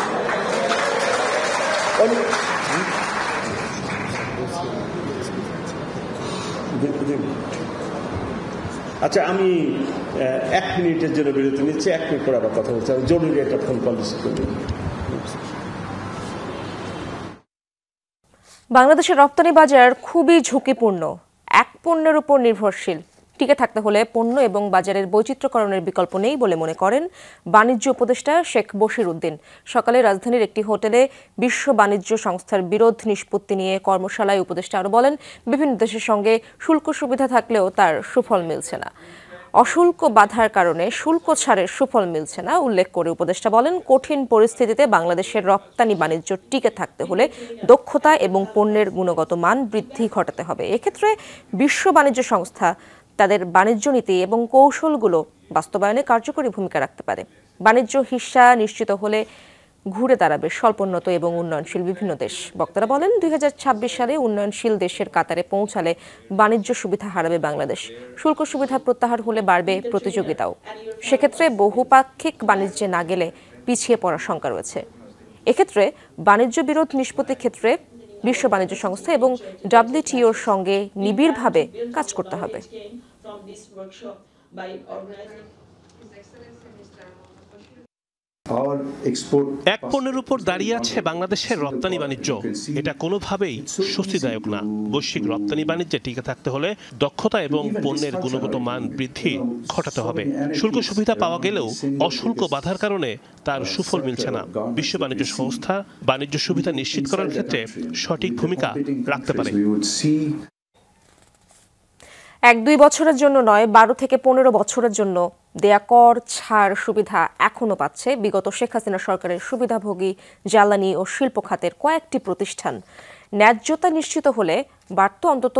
আচ্ছা, আমি 1 মিনিটের জন্য বিরতি নিচ্ছি। 1 মিনিট পরে আবার কথা বলছি, জরুরি একটা ফোন কল রিসিভ করব। বাংলাদেশের রপ্তানি বাজার খুবই ঝুঁকিপূর্ণ, এক পণ্যের উপর নির্ভরশীল। টিকে থাকতে হলে পণ্য এবং বাজারের বৈচিত্র্যকরণের বিকল্প নেই বলে মনে করেন বাণিজ্য উপদেষ্টা শেখ বশির উদ্দিন। সকালে রাজধানীর একটি হোটেলে বিশ্ব বাণিজ্য সংস্থার বিরোধ নিষ্পত্তি নিয়ে কর্মশালায় উপদেষ্টা আরও বলেন, বিভিন্ন দেশের সঙ্গে শুল্ক সুবিধা থাকলেও তার সুফল মিলছে না। অশুল্ক বাধার কারণে শুল্ক ছাড়ের সুফল মিলছে না উল্লেখ করে উপদেষ্টা বলেন, কঠিন পরিস্থিতিতে বাংলাদেশের রপ্তানি বাণিজ্য টিকে থাকতে হলে দক্ষতা এবং পণ্যের গুণগত মান বৃদ্ধি ঘটাতে হবে। এক্ষেত্রে বিশ্ব বাণিজ্য সংস্থা তাদের বাণিজ্য নীতি এবং কৌশলগুলো বাস্তবায়নে কার্যকরী ভূমিকা রাখতে পারে। বাণিজ্য হিস্সা নিশ্চিত হলে ঘুরে দাঁড়াবে স্বল্পোন্নত এবং উন্নয়নশীল বিভিন্ন দেশ। বক্তারা বলেন, 2026 সালে উন্নয়নশীল দেশের কাতারে পৌঁছালে বাণিজ্য সুবিধা হারাবে বাংলাদেশ। শুল্ক সুবিধা প্রত্যাহার হলে বাড়বে প্রতিযোগিতাও। সেক্ষেত্রে বহুপাক্ষিক বাণিজ্যে না গেলে পিছিয়ে পড়ার শঙ্কা রয়েছে। এক্ষেত্রে বাণিজ্য বিরোধ নিষ্পত্তির ক্ষেত্রে বিশ্ব বাণিজ্য সংস্থা এবং WTOর সঙ্গে নিবিড়ভাবে কাজ করতে হবে। এক পণ্যের উপর দাঁড়িয়ে আছে বাংলাদেশের রপ্তানি বাণিজ্য। এটা কোনোভাবেই স্বস্তিদায়ক না। বৈশ্বিক রপ্তানি বাণিজ্যে টিকে থাকতে হলে দক্ষতা এবং পণ্যের গুণগত মান বৃদ্ধি ঘটাতে হবে। শুল্ক সুবিধা পাওয়া গেলেও অশুল্ক বাধার কারণে তার সুফল মিলছে না। বিশ্ব বাণিজ্য সংস্থা বাণিজ্য সুবিধা নিশ্চিত করার ক্ষেত্রে সঠিক ভূমিকা রাখতে পারে। 1-2 বছরের জন্য নয়, 12 থেকে 15 বছরের জন্য দেয়া কর ছাড় সুবিধা এখনো পাচ্ছে বিগত শেখ হাসিনা সরকারের সুবিধাভোগী জ্বালানি ও শিল্প খাতের কয়েকটি প্রতিষ্ঠান। ন্যায্যতা নিশ্চিত হলে বাড়ত অন্তত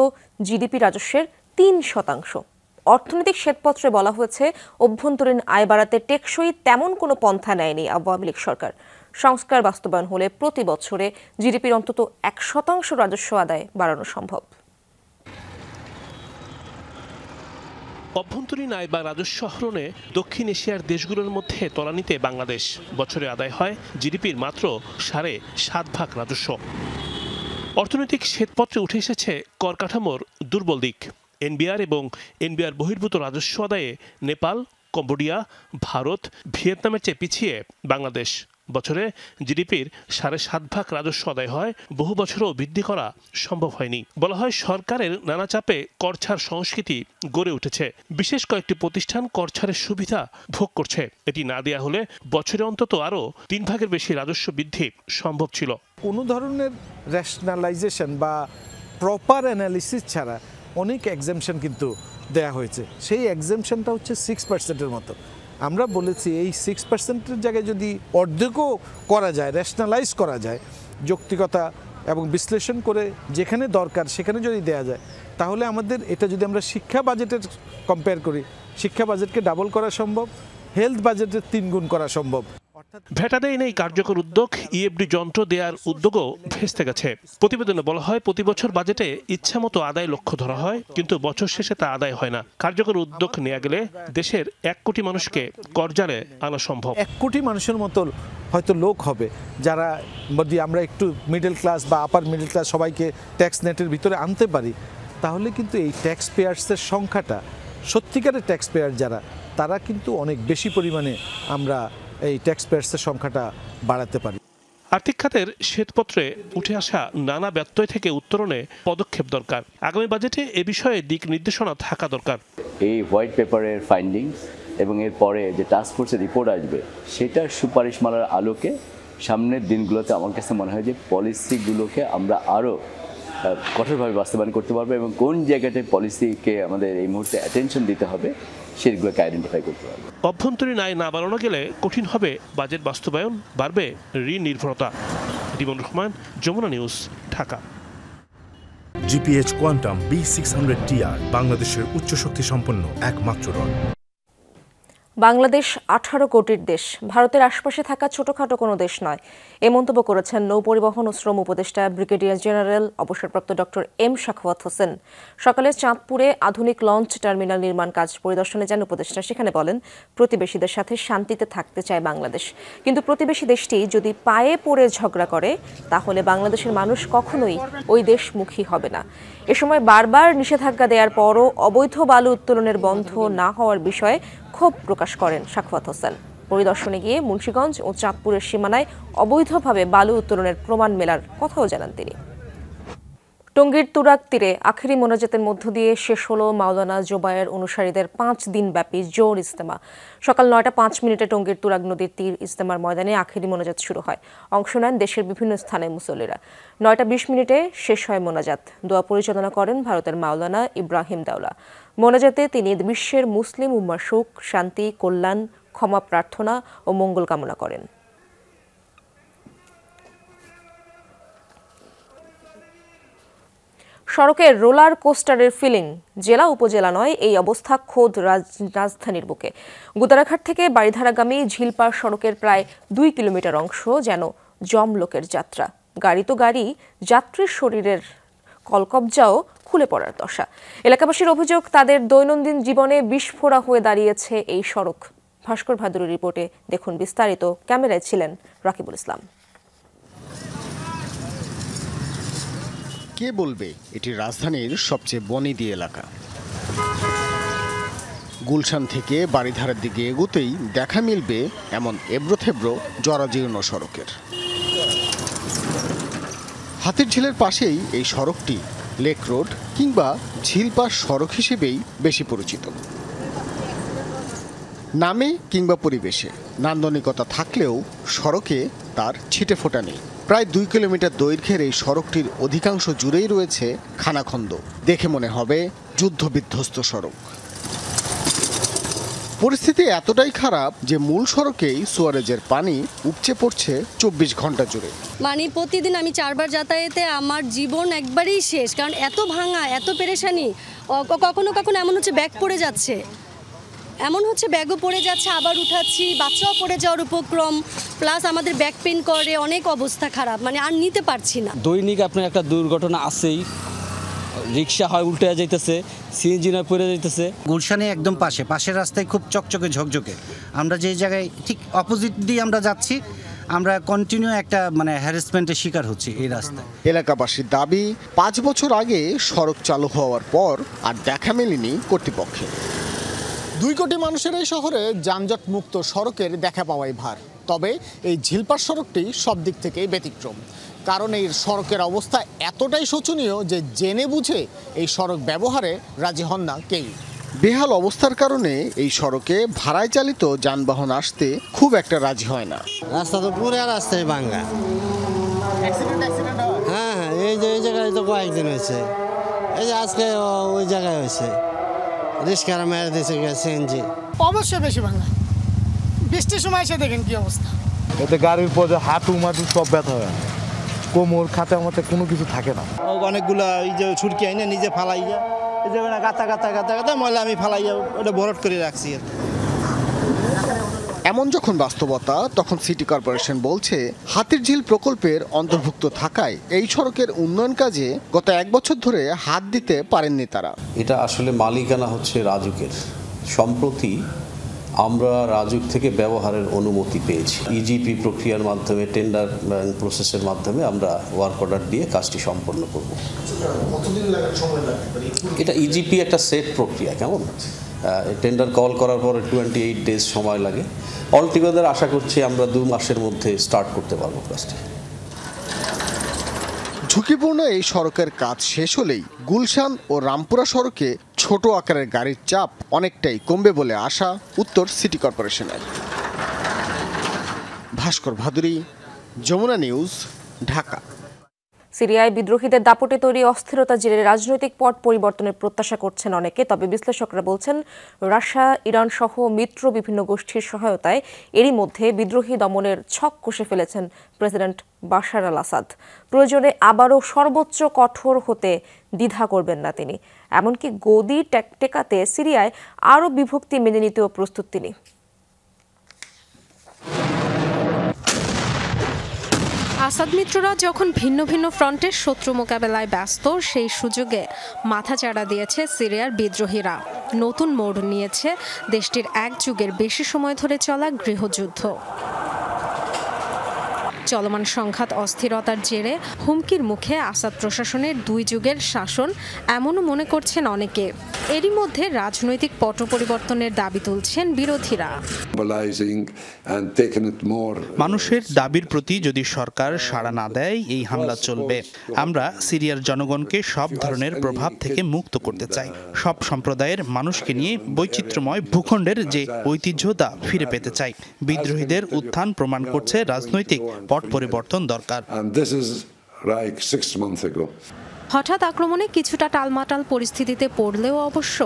জিডিপি রাজস্বের 3%। অর্থনৈতিক শ্বেতপত্রে বলা হয়েছে, অভ্যন্তরীণ আয় বাড়াতে টেকসই তেমন কোনো পন্থা নেয়নি আওয়ামী লীগ সরকার। সংস্কার বাস্তবায়ন হলে প্রতি বছরে জিডিপির অন্তত 1% রাজস্ব আদায় বাড়ানো সম্ভব। অভ্যন্তরীণ আয় বা রাজস্ব আহরণে দক্ষিণ এশিয়ার দেশগুলোর মধ্যে তলানিতে বাংলাদেশ। বছরে আদায় হয় জিডিপির মাত্র 7.5% রাজস্ব। অর্থনৈতিক শ্বেতপত্রে উঠে এসেছে কর কাঠামোর দুর্বল দিক। এনবিআর এবং এনবিআর বহির্ভূত রাজস্ব আদায়ে নেপাল, কম্বোডিয়া, ভারত, ভিয়েতনামের চেয়ে পিছিয়ে বাংলাদেশ। বছরে জিডিপির 7.5% রাজস্ব আদায় হয়, বহু বছরও বৃদ্ধি করা সম্ভব হয়নি। বলা হয়, সরকারের নানা চাপে করছাড় সংস্কৃতি গড়ে উঠেছে। বিশেষ কয়েকটি প্রতিষ্ঠান করছাড়ের সুবিধা ভোগ করছে। এটি না দেয়া হলে বছরে অন্তত আরও 3 ভাগের বেশি রাজস্ব বৃদ্ধি সম্ভব ছিল। কোনো ধরনের রেশনালাইজেশন বা প্রপার অ্যানালিসিস ছাড়া অনেক এক্সামশন কিন্তু দেয়া হয়েছে। সেই এক্সামশনটা হচ্ছে 6%-এর মতো। আমরা বলেছি এই 6%-এর জায়গায় যদি অর্ধেকও করা যায়, রেশনালাইজ করা যায়, যৌক্তিকতা এবং বিশ্লেষণ করে যেখানে দরকার সেখানে যদি দেয়া যায়, তাহলে আমাদের এটা যদি আমরা শিক্ষা বাজেটের কম্পেয়ার করি, শিক্ষা বাজেটকে ডাবল করা সম্ভব, হেলথ বাজেটের 3 গুণ করা সম্ভব। ভ্যাট আদায় নেই কার্যকর উদ্যোগ, ইএফডি যন্ত্র দেওয়ার উদ্যোগও ভেস্তে গেছে। প্রতিবেদনে বলা হয়, প্রতি বছর বাজেটে ইচ্ছামতো আদায় লক্ষ্য ধরা হয়, কিন্তু বছর শেষে তা আদায় হয় না। কার্যকর উদ্যোগ নেওয়া গেলে দেশের 1 কোটি মানুষকে করজালে আনা সম্ভব। 1 কোটি মানুষের মতো হয়তো লোক হবে যারা, যদি আমরা একটু মিডল ক্লাস বা আপার মিডল ক্লাস সবাইকে ট্যাক্স নেটের ভিতরে আনতে পারি, তাহলে কিন্তু এই ট্যাক্স পেয়ার্সের সংখ্যাটা, সত্যিকারের ট্যাক্স পেয়ার যারা, তারা কিন্তু অনেক বেশি পরিমাণে আমরা এই ট্যাক্স পেয়ার্সের সংখ্যাটা বাড়াতে পারি। আর্থিক খাতের শ্বেতপত্রে উঠে আসা নানা ব্যত্যয় থেকে উত্তরণে পদক্ষেপ দরকার। আগামী বাজেটে এ বিষয়ে দিক নির্দেশনা থাকা দরকার। এই হোয়াইট পেপারের ফাইন্ডিংস এবং এর পরে যে টাস্কফোর্সের রিপোর্ট আসবে সেটার সুপারিশমালার আলোকে সামনের দিনগুলোতে আমার কাছে মনে হয় যে পলিসিগুলোকে আমরা আরও কঠোরভাবে বাস্তবায়ন করতে পারবো এবং কোন জায়গাতে পলিসিকে আমাদের এই মুহূর্তে অ্যাটেনশন দিতে হবে সেগুলোকে আইডেন্টিফাই করতে পারবো। অভ্যন্তরীণ আয় না বাড়ানো গেলে কঠিন হবে বাজেট বাস্তবায়ন, বাড়বে ঋণ নির্ভরতা। Rimon Rahman, Jamuna news, Dhaka. GPH Quantum B600TR বাংলাদেশের উচ্চ শক্তি সম্পন্ন একমাত্র রড। বাংলাদেশ 18 কোটির দেশ, ভারতের আশপাশে থাকা ছোটখাটো কোনো দেশ নয়, এ মন্তব্য করেছেন নৌপরিবহন ও শ্রম উপদেষ্টা ব্রিগেডিয়ার জেনারেল অবসরপ্রাপ্ত ডক্টর এম সাখাওয়াত হোসেন। সকালে চাঁদপুরে আধুনিক লঞ্চ টার্মিনাল নির্মাণ কাজ পরিদর্শনে যান উপদেষ্টা। সেখানে বলেন, প্রতিবেশীদের সাথে শান্তিতে থাকতে চায় বাংলাদেশ, কিন্তু প্রতিবেশী দেশটি যদি পায়ে পড়ে ঝগড়া করে তাহলে বাংলাদেশের মানুষ কখনোই ওই দেশমুখী হবে না। এ সময় বারবার নিষেধাজ্ঞা দেওয়ার পরও অবৈধ বালু উত্তোলনের বন্ধ না হওয়ার বিষয়ে ক্ষোভ প্রকাশ করেন সাখাওয়াত হোসেন। পরিদর্শনে গিয়ে মুন্সিগঞ্জ ও চাঁদপুরের সীমানায় অবৈধভাবে বালু উত্তোলনের প্রমাণ মেলার কথাও জানান তিনি। টঙ্গীর তুরাগ তীরে আখেরি মোনাজাতের মধ্য দিয়ে শেষ হলো মাওলানা জোবায়ের অনুসারীদের 5 দিনব্যাপী জোর ইজতেমা। সকাল 9টা 5 মিনিটে টঙ্গীর তুরাগ নদীর তীর ইজতেমার ময়দানে আখেরি মোনাজাত শুরু হয়। অংশ নেন দেশের বিভিন্ন স্থানের মুসল্লিরা। 9টা 20 মিনিটে শেষ হয় মোনাজাত। দোয়া পরিচালনা করেন ভারতের মাওলানা ইব্রাহিম দাওলা। মোনাজাতে তিনি বিশ্বের মুসলিম উম্মার সুখ, শান্তি, কল্যাণ, ক্ষমা প্রার্থনা ও মঙ্গল কামনা করেন। সড়কের রোলার কোস্টারের ফিলিং, জেলা উপজেলা নয়, এই অবস্থা খোদ রাজধানীর বুকে। গুদারাঘাট থেকে বাড়িধারাগামী ঝিলপাড় সড়কের প্রায় 2 কিলোমিটার অংশ যেন জমলোকের যাত্রা। গাড়ি তো গাড়ি, যাত্রীর শরীরের কলকবজাও খুলে পড়ার দশা। এলাকাবাসীর অভিযোগ, তাদের দৈনন্দিন জীবনে বিস্ফোরা হয়ে দাঁড়িয়েছে এই সড়ক। ভাস্কর ভাদুরীর রিপোর্টে দেখুন বিস্তারিত। ক্যামেরায় ছিলেন রাকিবুল ইসলাম। কে বলবে এটি রাজধানীর সবচেয়ে বনেদি এলাকা? গুলশান থেকে বাড়িধারার দিকে এগোতেই দেখা মিলবে এমন এবড়োথেবড়ো জরাজীর্ণ সড়কের। হাতির ঝিলের পাশেই এই সড়কটি লেক রোড কিংবা ঝিলপাড় সড়ক হিসেবেই বেশি পরিচিত। নামে কিংবা পরিবেশে নান্দনিকতা থাকলেও সড়কে তার ছিটে ফোটা নেই। প্রায় 2 কিলোমিটার দৈর্ঘ্যের এই সড়কটির অধিকাংশ জুড়েই রয়েছে খানাখন্দ। দেখে মনে হবে যুদ্ধবিধ্বস্ত সড়ক। পরিস্থিতি এতটাই খারাপ যে মূল সড়কেই সুয়ারেজের পানি উপচে পড়ছে 24 ঘন্টা জুড়ে। মানে প্রতিদিন আমি 4 বার যাতায়াতে আমার জীবন একবারেই শেষ, কারণ এত ভাঙা, এত পেরেশানি। কখনো কখনো এমন হচ্ছে ব্যাগ পড়ে যাচ্ছে, ব্যাগও পড়ে যাচ্ছে, আবার উঠাচ্ছি, বাচ্চাও পড়ে যাওয়ার উপক্রম, প্লাস আমাদের ব্যাক পেন করে, অনেক অবস্থা খারাপ, মানে আর নিতে পারছি না। দৈনিক আপনার একটা দুর্ঘটনা আছেই, রিক্সা হয় উল্টে যাইতেছে, সিএনজি নয় পড়ে যাইতেছে। গুলশানে একদম পাশের রাস্তায় খুব চকচকে ঝকঝকে। আমরা যে জায়গায় ঠিক অপোজিট দিয়ে আমরা যাচ্ছি, আমরা কন্টিনিউ একটা হ্যারাসমেন্টের শিকার হচ্ছি এই রাস্তায়। এলাকাবাসীর দাবি, 5 বছর আগে সড়ক চালু হওয়ার পর আর দেখা মেলেনি কর্তৃপক্ষের। 2 কোটি মানুষের এই শহরে যানজট মুক্ত সড়কের দেখা পাওয়াই ভার। তবে এই ঝিলপাড় সড়কটি সব দিক থেকেই ব্যতিক্রম, কারণ এই সড়কের অবস্থা এতটাই শোচনীয় যে জেনে বুঝে এই সড়ক ব্যবহারে রাজি হন না কেউ। বেহাল অবস্থার কারণে এই সড়কে ভাড়ায় চালিত যানবাহন আসতে খুব একটা রাজি হয় না। রাস্তা তো পুরো রাস্তায় ভাঙা। হ্যাঁ, এই জায়গায় তো কয়েকদিন হয়েছে, এই যে আজকে ওই জায়গায় হয়েছে, রিস্কারা মেরে দিয়েছে সিএনজি। অবশ্যই বেশি ভাঙা, বৃষ্টির সময় এসে দেখেন কি অবস্থা। এতে গাড়ির পরে হাঁটু মাটু সব ব্যথা হয়, কোমর খাতে আমাতে কোনো কিছু থাকে না। অনেকগুলো এই যে ছুটকি আইনা নিজে ফালাইয়া, এই যে গাতা ময়লা আমি ফালাইয়া ওটা ভরট করে রাখছি। এমন যখন বাস্তবতা, তখন সিটি কর্পোরেশন বলছে হাতির ঝিল প্রকল্পের অন্তর্ভুক্ত থাকায় এই সড়কের উন্নয়ন কাজে গত 1 বছর ধরে হাত দিতে পারেননি তারা। এটা আসলে মালিকানা হচ্ছে রাজুকের। সম্প্রতি আমরা রাজুক থেকে ব্যবহারের অনুমতি পেয়েছি। ইজিপি প্রক্রিয়ার মাধ্যমে, টেন্ডার প্রসেসের মাধ্যমে আমরা ওয়ার্ক অর্ডার দিয়ে কাজটি সম্পন্ন করব। এটা ইজিপি একটা সেট প্রক্রিয়া, কেমন টেন্ডার কল করার পরে 28 ডেজ সময় লাগে। অলটুগেদার আশা করছি আমরা 2 মাসের মধ্যে স্টার্ট করতে পারবো কাজটি। ঝুঁকিপূর্ণ এই সড়কের কাজ শেষ হলেই গুলশান ও রামপুরা সড়কে ছোট আকারের গাড়ির চাপ অনেকটাই কমবে বলে আশা উত্তর সিটি কর্পোরেশনের। ভাস্কর ভাদুরী, যমুনা নিউজ, ঢাকা। সিরিয়ায় বিদ্রোহীদের দাপটে তৈরি অস্থিরতার জেরে রাজনৈতিক পট পরিবর্তনের প্রত্যাশা করছেন অনেকে। তবে বিশ্লেষকরা বলছেন, রাশিয়া, ইরান সহ মিত্র বিভিন্ন গোষ্ঠীর সহায়তায় এরই মধ্যে বিদ্রোহী দমনের ছক কষে ফেলেছেন প্রেসিডেন্ট বাশার আল আসাদ। প্রয়োজনে আবারও সর্বোচ্চ কঠোর হতে দ্বিধা করবেন না তিনি। এমনকি গদি টেকাতে সিরিয়ায় আরও বিভক্তি মেনে নিতেও প্রস্তুত তিনি। আসাদ মিত্ররা যখন ভিন্ন ভিন্ন ফ্রন্টের শত্রু মোকাবেলায় ব্যস্ত, সেই সুযোগে মাথাচাড়া দিয়েছে সিরিয়ার বিদ্রোহীরা। নতুন মোড় নিয়েছে দেশটির 1 যুগের বেশি সময় ধরে চলা গৃহযুদ্ধ। চলমান সংঘাত অস্থিরতার জেরে হুমকির মুখে আসাদ প্রশাসনের 2 যুগের শাসন এমনও মনে করছেন অনেকে। এরই মধ্যে রাজনৈতিক পট পরিবর্তনের দাবি তুলছেন বিরোধীরা। মানুষের দাবির প্রতি যদি সরকার সাড়া না দেয়, এই হামলা চলবে। আমরা সিরিয়ার জনগণকে সব ধরনের প্রভাব থেকে মুক্ত করতে চাই। সব সম্প্রদায়ের মানুষকে নিয়ে বৈচিত্র্যময় ভূখণ্ডের যে ঐতিহ্য তা ফিরে পেতে চাই। বিদ্রোহীদের উত্থান প্রমাণ করছে রাজনৈতিক পট পরিবর্তন দরকার। হঠাৎ আক্রমণে কিছুটা টালমাটাল পরিস্থিতিতে পড়লেও অবশ্য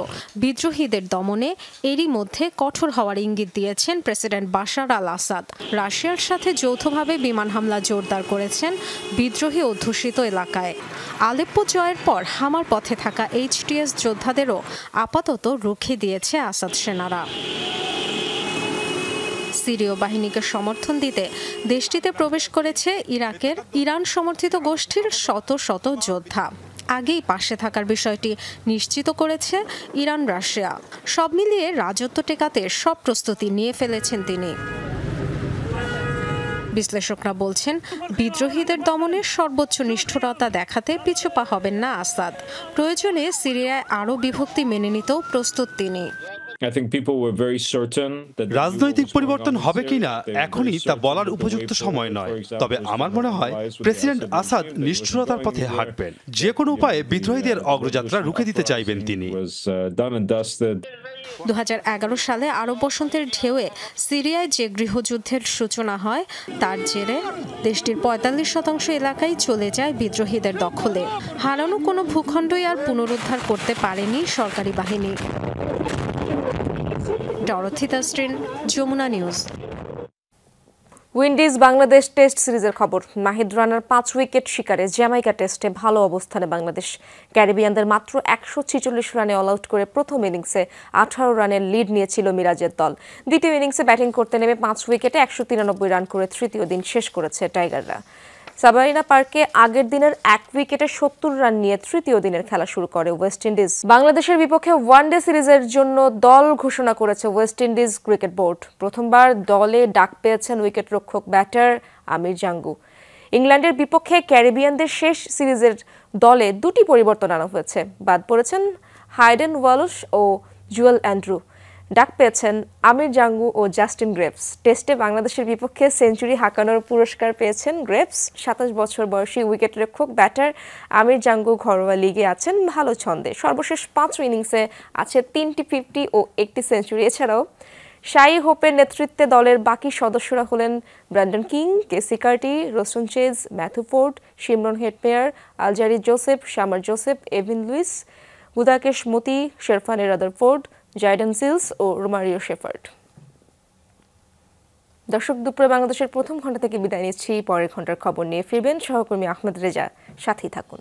বিদ্রোহীদের দমনে এরই মধ্যে কঠোর হওয়ার ইঙ্গিত দিয়েছেন প্রেসিডেন্ট বাশার আল আসাদ। রাশিয়ার সাথে যৌথভাবে বিমান হামলা জোরদার করেছেন বিদ্রোহী অধ্যুষিত এলাকায়। আলেপ্পো জয়ের পর হামার পথে থাকা HTS যোদ্ধাদেরও আপাতত রুখে দিয়েছে আসাদ সেনারা। সিরীয় বাহিনীকে সমর্থন দিতে দেশটিতে প্রবেশ করেছে ইরাকের ইরান সমর্থিত গোষ্ঠীর শত শত যোদ্ধা। আগেই পাশে থাকার বিষয়টি নিশ্চিত করেছে ইরান, রাশিয়া। সব মিলিয়ে রাজত্ব টেকাতে সব প্রস্তুতি নিয়ে ফেলেছেন তিনি। বিশ্লেষকরা বলছেন, বিদ্রোহীদের দমনের সর্বোচ্চ নিষ্ঠুরতা দেখাতে পিছুপা হবেন না আসাদ। প্রয়োজনে সিরিয়ায় আরও বিভক্তি মেনে নিতেও প্রস্তুত তিনি। রাজনৈতিক পরিবর্তন হবে কিনা এখনই তা বলার উপযুক্ত সময় নয়। তবে আমার মনে হয় প্রেসিডেন্ট আসাদ নিষ্ঠুরতার পথে হাঁটবেন। যে কোনো উপায়ে বিদ্রোহীদের অগ্রযাত্রা রুখে দিতে চাইবেন তিনি। 2011 সালে আরব বসন্তের ঢেউয়ে সিরিয়ায় যে গৃহযুদ্ধের সূচনা হয়, তার জেরে দেশটির 45% এলাকায় চলে যায় বিদ্রোহীদের দখলে। হারানো কোনো ভূখণ্ডই আর পুনরুদ্ধার করতে পারেনি সরকারি বাহিনী। Dorothy Tasrin, Jamuna news. Windies Bangladesh test সিরিজের খবর। মাহিদ রানার 5 উইকেট শিকারে জ্যামাইকা টেস্টে ভালো অবস্থানে বাংলাদেশ। ক্যারিবিয়ানদের মাত্র 146 রানে অল আউট করে প্রথম ইনিংসে 18 রানের লিড নিয়েছিল মিরাজের দল। দ্বিতীয় ইনিংসে ব্যাটিং করতে নেমে 5 উইকেটে 193 রান করে তৃতীয় দিন শেষ করেছে টাইগাররা। সাবারিনা পার্কে আগের দিনের 1 উইকেটে 70 রান নিয়ে তৃতীয় দিনের খেলা শুরু করে ওয়েস্ট ইন্ডিজ। বাংলাদেশের বিপক্ষে ওয়ানডে সিরিজের জন্য দল ঘোষণা করেছে ওয়েস্ট ইন্ডিজ ক্রিকেট বোর্ড। প্রথমবার দলে ডাক পেয়েছেন উইকেট রক্ষক ব্যাটার আমির জাঙ্গু। ইংল্যান্ডের বিপক্ষে ক্যারিবিয়ানদের শেষ সিরিজের দলে 2টি পরিবর্তন আনা হয়েছে। বাদ পড়েছেন হাইডেন ওয়ালশ ও জুয়েল অ্যান্ড্রু। ডাক পেয়েছেন আমির জাঙ্গু ও জাস্টিন গ্রেভস। টেস্টে বাংলাদেশের বিপক্ষে সেঞ্চুরি হাঁকানোর পুরস্কার পেয়েছেন গ্রেভস। 27 বছর বয়সী উইকেট রক্ষক ব্যাটার আমির জাঙ্গু ঘরোয়া লিগে আছেন ভালো ছন্দে। সর্বশেষ 5 ইনিংসে আছে 3টি 50 ও 1টি সেঞ্চুরি। এছাড়াও শাই হোপের নেতৃত্বে দলের বাকি সদস্যরা হলেন Brandon King, Keacy Carty, Roston Chase, Matthew Forde, Shimron Hetmyer, Alzarri Joseph, Shamar Joseph, Evin Lewis, Gudakesh Motie, Sherfane Rutherford, Jayden Seales ও রোমারিও শেফার্ড। দর্শক, দুপুরে বাংলাদেশের প্রথম ঘন্টা থেকে বিদায় নিচ্ছি। পরের ঘন্টার খবর নিয়ে ফিরবেন সহকর্মী আহমেদ রেজা। সাথেই থাকুন।